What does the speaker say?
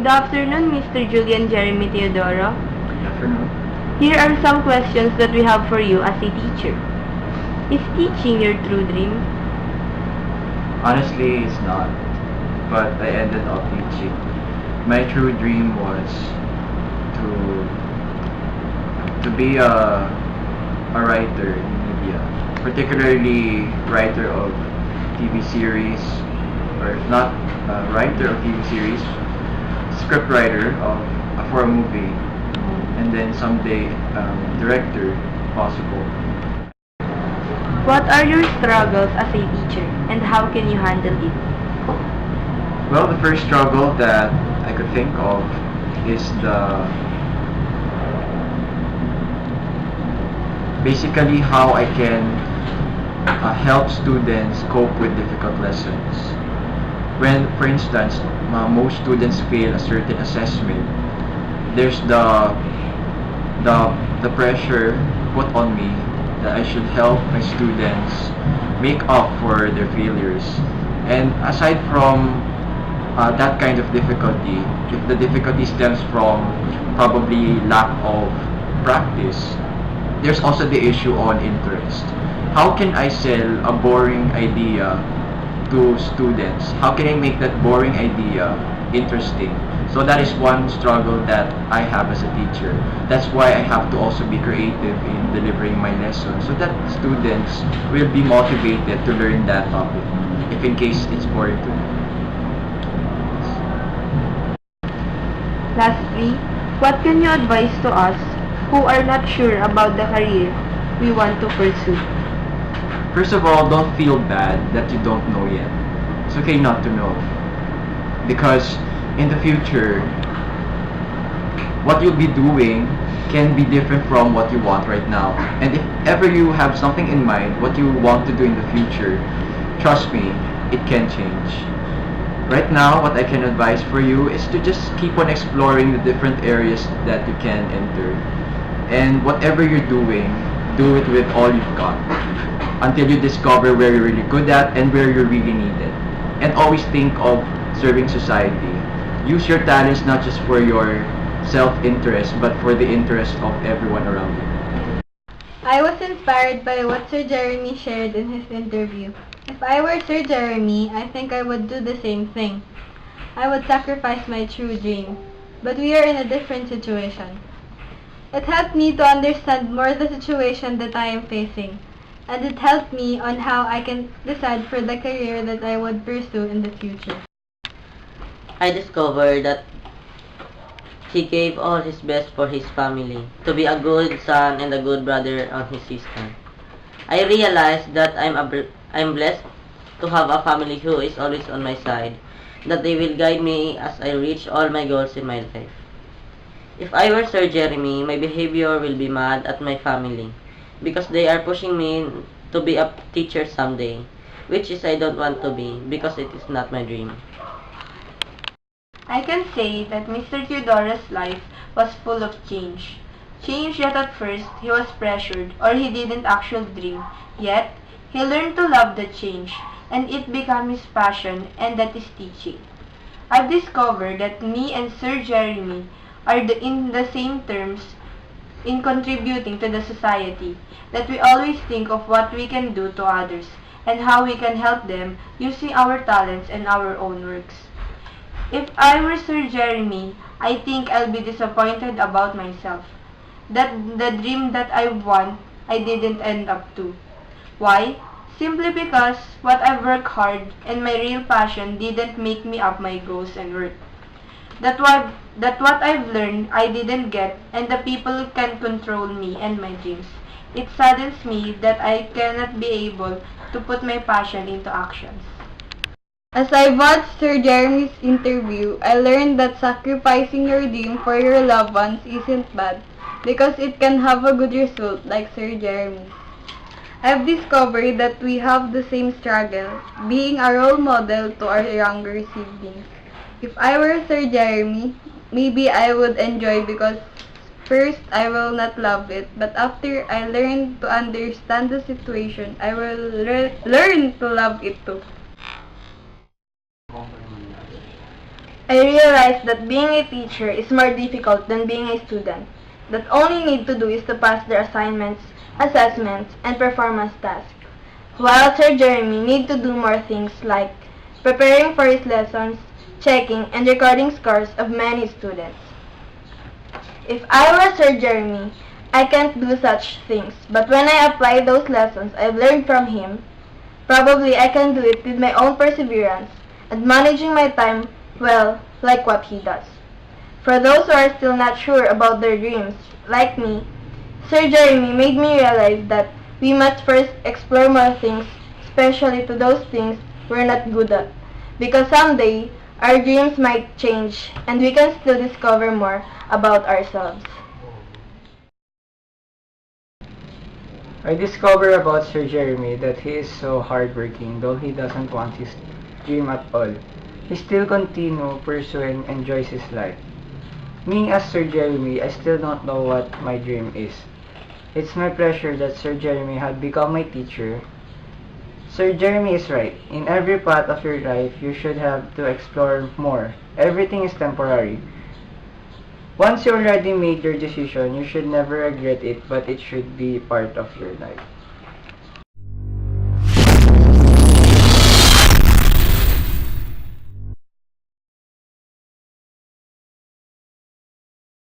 Good afternoon, Mr. Julian Jeremy Teodoro. Good afternoon. Here are some questions that we have for you as a teacher. Is teaching your true dream? Honestly, it's not, but I ended up teaching. My true dream was to be a writer in media, particularly writer of TV series, or if not writer of TV series, script writer for a movie, and then someday director, if possible. What are your struggles as a teacher and how can you handle it? Well, the first struggle that I could think of is basically how I can help students cope with difficult lessons. When, for instance, most students fail a certain assessment, there's the pressure put on me that I should help my students make up for their failures. And aside from that kind of difficulty, if the difficulty stems from probably lack of practice, there's also the issue on interest. How can I sell a boring idea to students? How can I make that boring idea interesting? So that is one struggle that I have as a teacher. That's why I have to also be creative in delivering my lessons so that students will be motivated to learn that topic, if in case it's boring to them. Lastly, what can you advise to us who are not sure about the career we want to pursue? First of all, don't feel bad that you don't know yet. It's okay not to know. Because in the future, what you'll be doing can be different from what you want right now. And if ever you have something in mind, what you want to do in the future, trust me, it can change. Right now, what I can advise for you is to just keep on exploring the different areas that you can enter. And whatever you're doing, do it with all you've got until you discover where you're really good at and where you're really needed. And always think of serving society. Use your talents not just for your self-interest, but for the interest of everyone around you. I was inspired by what Sir Jeremy shared in his interview. If I were Sir Jeremy, I think I would do the same thing. I would sacrifice my true dream. But we are in a different situation. It helped me to understand more the situation that I am facing. And it helped me on how I can decide for the career that I would pursue in the future. I discovered that he gave all his best for his family, to be a good son and a good brother on his sister. I realized that I'm blessed to have a family who is always on my side, that they will guide me as I reach all my goals in my life. If I were Sir Jeremy, my behavior will be mad at my family, because they are pushing me to be a teacher someday, which is I don't want to be, because it is not my dream. I can say that Mr. Theodora's life was full of change. Change that at first he was pressured or he didn't actually dream, yet he learned to love the change and it became his passion, and that is teaching. I've discovered that me and Sir Jeremy are in the same terms in contributing to the society, that we always think of what we can do to others and how we can help them using our talents and our own works. If I were Sir Jeremy, I think I'll be disappointed about myself. That the dream that I want, I didn't end up to. Why? Simply because what I've worked hard and my real passion didn't make me up my goals and work. That what I've learned I didn't get, and the people can control me and my dreams. It saddens me that I cannot be able to put my passion into actions. As I watched Sir Jeremy's interview, I learned that sacrificing your dream for your loved ones isn't bad because it can have a good result like Sir Jeremy's. I've discovered that we have the same struggle, being a role model to our younger siblings. If I were Sir Jeremy, maybe I would enjoy because first I will not love it, but after I learn to understand the situation, I will learn to love it too. I realized that being a teacher is more difficult than being a student, that all you need to do is to pass their assignments, assessments, and performance tasks, while Sir Jeremy need to do more things like preparing for his lessons, checking and recording scores of many students. If I were Sir Jeremy, I can't do such things, but when I apply those lessons I've learned from him, probably I can do it with my own perseverance and managing my time well, like what he does. For those who are still not sure about their dreams, like me, Sir Jeremy made me realize that we must first explore more things, especially to those things we're not good at, because someday our dreams might change and we can still discover more about ourselves. I discovered about Sir Jeremy that he is so hardworking, though he doesn't want his dream at all. He still continue pursue and enjoys his life. Me as Sir Jeremy, I still don't know what my dream is. It's my pleasure that Sir Jeremy had become my teacher. Sir Jeremy is right. In every part of your life, you should have to explore more. Everything is temporary. Once you already made your decision, you should never regret it, but it should be part of your life.